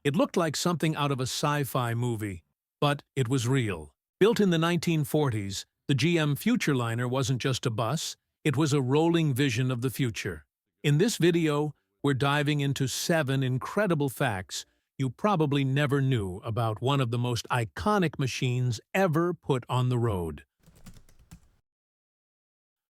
It looked like something out of a sci-fi movie, but it was real. Built in the 1940s, the GM Futurliner wasn't just a bus, it was a rolling vision of the future. In this video, we're diving into 7 incredible facts you probably never knew about one of the most iconic machines ever put on the road.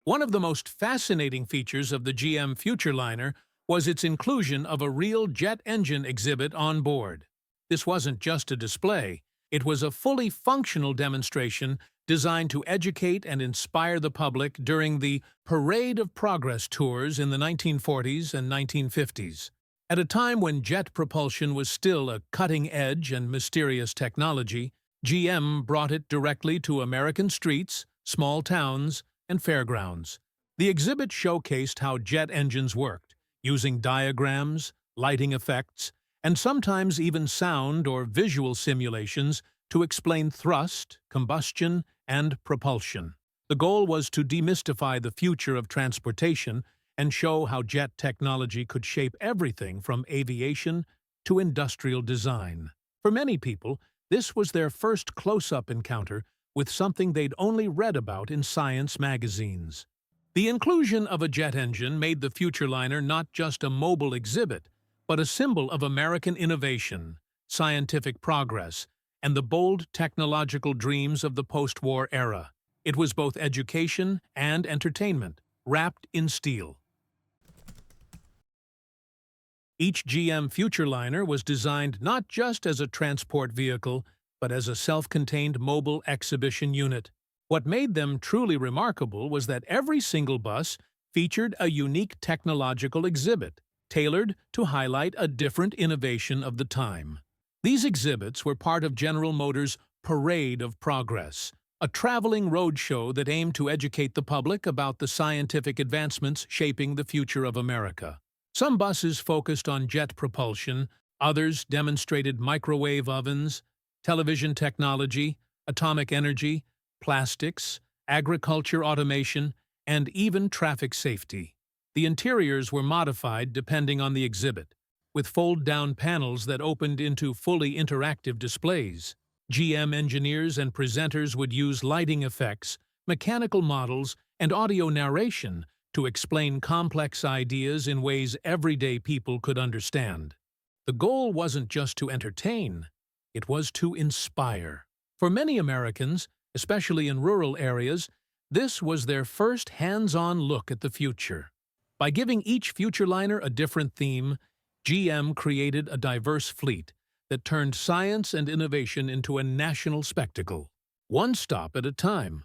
One of the most fascinating features of the GM Futurliner was its inclusion of a real jet engine exhibit on board. This wasn't just a display, it was a fully functional demonstration designed to educate and inspire the public during the Parade of Progress tours in the 1940s and 1950s. At a time when jet propulsion was still a cutting-edge and mysterious technology, GM brought it directly to American streets, small towns, and fairgrounds. The exhibit showcased how jet engines worked, using diagrams, lighting effects, and sometimes even sound or visual simulations to explain thrust, combustion, and propulsion. The goal was to demystify the future of transportation and show how jet technology could shape everything from aviation to industrial design. For many people, this was their first close-up encounter with something they'd only read about in science magazines. The inclusion of a jet engine made the Futurliner not just a mobile exhibit, but a symbol of American innovation, scientific progress, and the bold technological dreams of the post-war era. It was both education and entertainment, wrapped in steel. Each GM Futurliner was designed not just as a transport vehicle, but as a self-contained mobile exhibition unit. What made them truly remarkable was that every single bus featured a unique technological exhibit, tailored to highlight a different innovation of the time. These exhibits were part of General Motors' Parade of Progress, a traveling roadshow that aimed to educate the public about the scientific advancements shaping the future of America. Some buses focused on jet propulsion, others demonstrated microwave ovens, television technology, atomic energy, plastics, agriculture automation, and even traffic safety. The interiors were modified depending on the exhibit, with fold-down panels that opened into fully interactive displays. GM engineers and presenters would use lighting effects, mechanical models, and audio narration to explain complex ideas in ways everyday people could understand. The goal wasn't just to entertain, it was to inspire. For many Americans, especially in rural areas, this was their first hands-on look at the future. By giving each Futurliner a different theme, GM created a diverse fleet that turned science and innovation into a national spectacle, one stop at a time.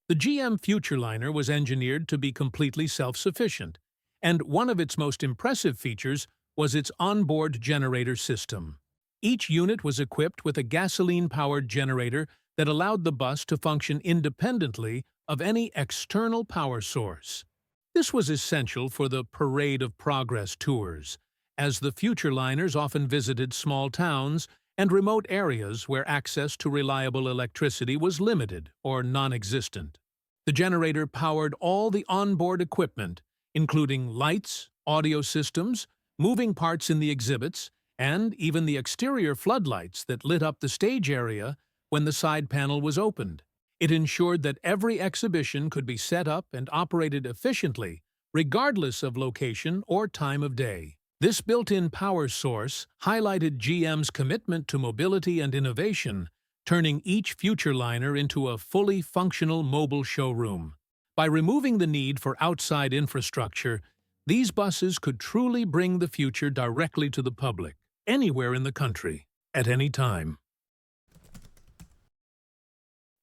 The GM Futurliner was engineered to be completely self-sufficient, and one of its most impressive features was its onboard generator system. Each unit was equipped with a gasoline-powered generator that allowed the bus to function independently of any external power source. This was essential for the Parade of Progress tours, as the Futurliners often visited small towns and remote areas where access to reliable electricity was limited or non-existent. The generator powered all the onboard equipment, including lights, audio systems, moving parts in the exhibits, and even the exterior floodlights that lit up the stage area when the side panel was opened. It ensured that every exhibition could be set up and operated efficiently, regardless of location or time of day. This built-in power source highlighted GM's commitment to mobility and innovation, turning each Futurliner into a fully functional mobile showroom. By removing the need for outside infrastructure, these buses could truly bring the future directly to the public, anywhere in the country, at any time.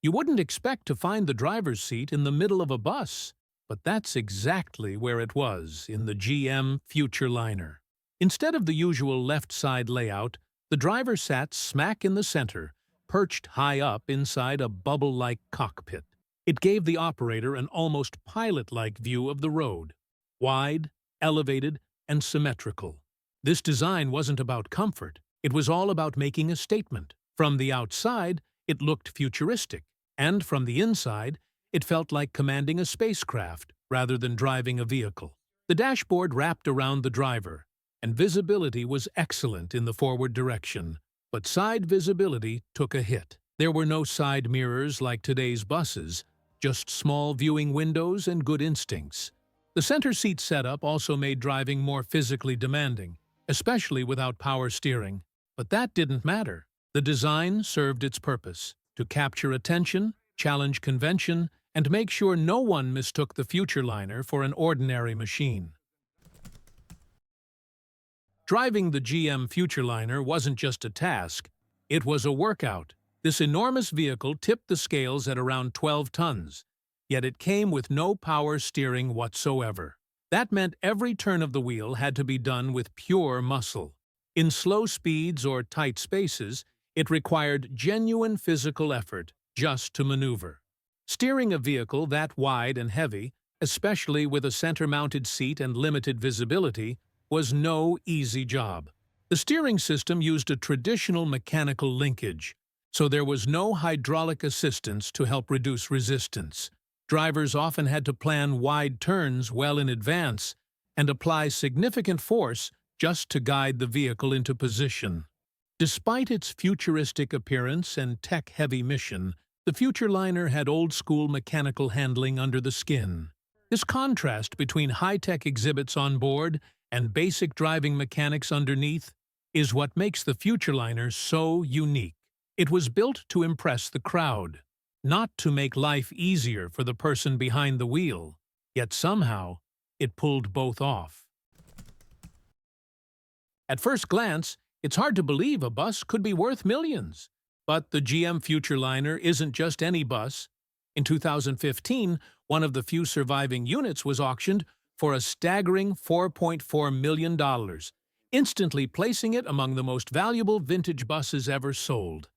You wouldn't expect to find the driver's seat in the middle of a bus, but that's exactly where it was in the GM Futurliner. Instead of the usual left-side layout, the driver sat smack in the center, perched high up inside a bubble-like cockpit. It gave the operator an almost pilot-like view of the road, wide, elevated, and symmetrical. This design wasn't about comfort, it was all about making a statement. From the outside, it looked futuristic, and from the inside, it felt like commanding a spacecraft rather than driving a vehicle. The dashboard wrapped around the driver, and visibility was excellent in the forward direction. But side visibility took a hit. There were no side mirrors like today's buses, just small viewing windows and good instincts. The center seat setup also made driving more physically demanding, especially without power steering. But that didn't matter. The design served its purpose: to capture attention, challenge convention, and make sure no one mistook the Futureliner for an ordinary machine. Driving the GM Futureliner wasn't just a task, it was a workout. This enormous vehicle tipped the scales at around 12 tons, yet it came with no power steering whatsoever. That meant every turn of the wheel had to be done with pure muscle. In slow speeds or tight spaces, it required genuine physical effort just to maneuver. Steering a vehicle that wide and heavy, especially with a center-mounted seat and limited visibility, was no easy job. The steering system used a traditional mechanical linkage, so there was no hydraulic assistance to help reduce resistance. Drivers often had to plan wide turns well in advance and apply significant force just to guide the vehicle into position. Despite its futuristic appearance and tech-heavy mission, the Futureliner had old-school mechanical handling under the skin. This contrast between high-tech exhibits on board and basic driving mechanics underneath is what makes the Futureliner so unique. It was built to impress the crowd, not to make life easier for the person behind the wheel, yet somehow it pulled both off. At first glance, it's hard to believe a bus could be worth millions. But the GM Futureliner isn't just any bus. In 2015, one of the few surviving units was auctioned for a staggering $4.4 million, instantly placing it among the most valuable vintage buses ever sold.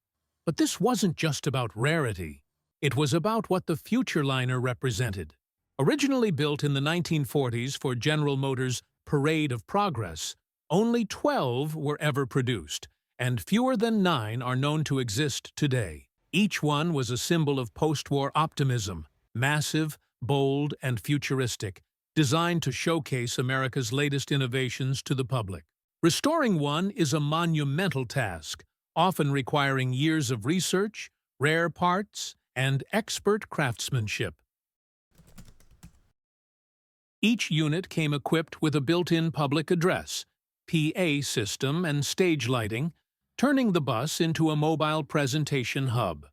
But this wasn't just about rarity. It was about what the Futureliner represented. Originally built in the 1940s for General Motors' Parade of Progress, only 12 were ever produced, and fewer than 9 are known to exist today. Each one was a symbol of post-war optimism, massive, bold, and futuristic, designed to showcase America's latest innovations to the public. Restoring one is a monumental task, often requiring years of research, rare parts, and expert craftsmanship. Each unit came equipped with a built-in public address, PA system, and stage lighting, turning the bus into a mobile presentation hub.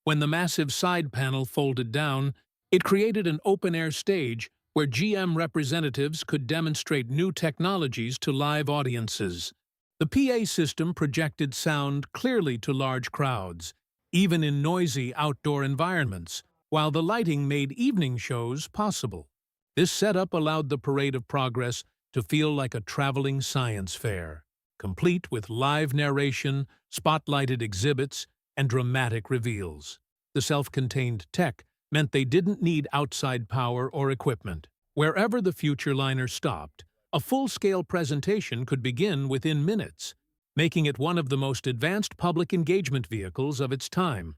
When the massive side panel folded down, it created an open-air stage where GM representatives could demonstrate new technologies to live audiences. The PA system projected sound clearly to large crowds, even in noisy outdoor environments, while the lighting made evening shows possible. This setup allowed the Parade of Progress to feel like a traveling science fair, complete with live narration, spotlighted exhibits, and dramatic reveals. The self-contained tech meant they didn't need outside power or equipment. Wherever the Futureliner stopped, a full-scale presentation could begin within minutes, making it one of the most advanced public engagement vehicles of its time.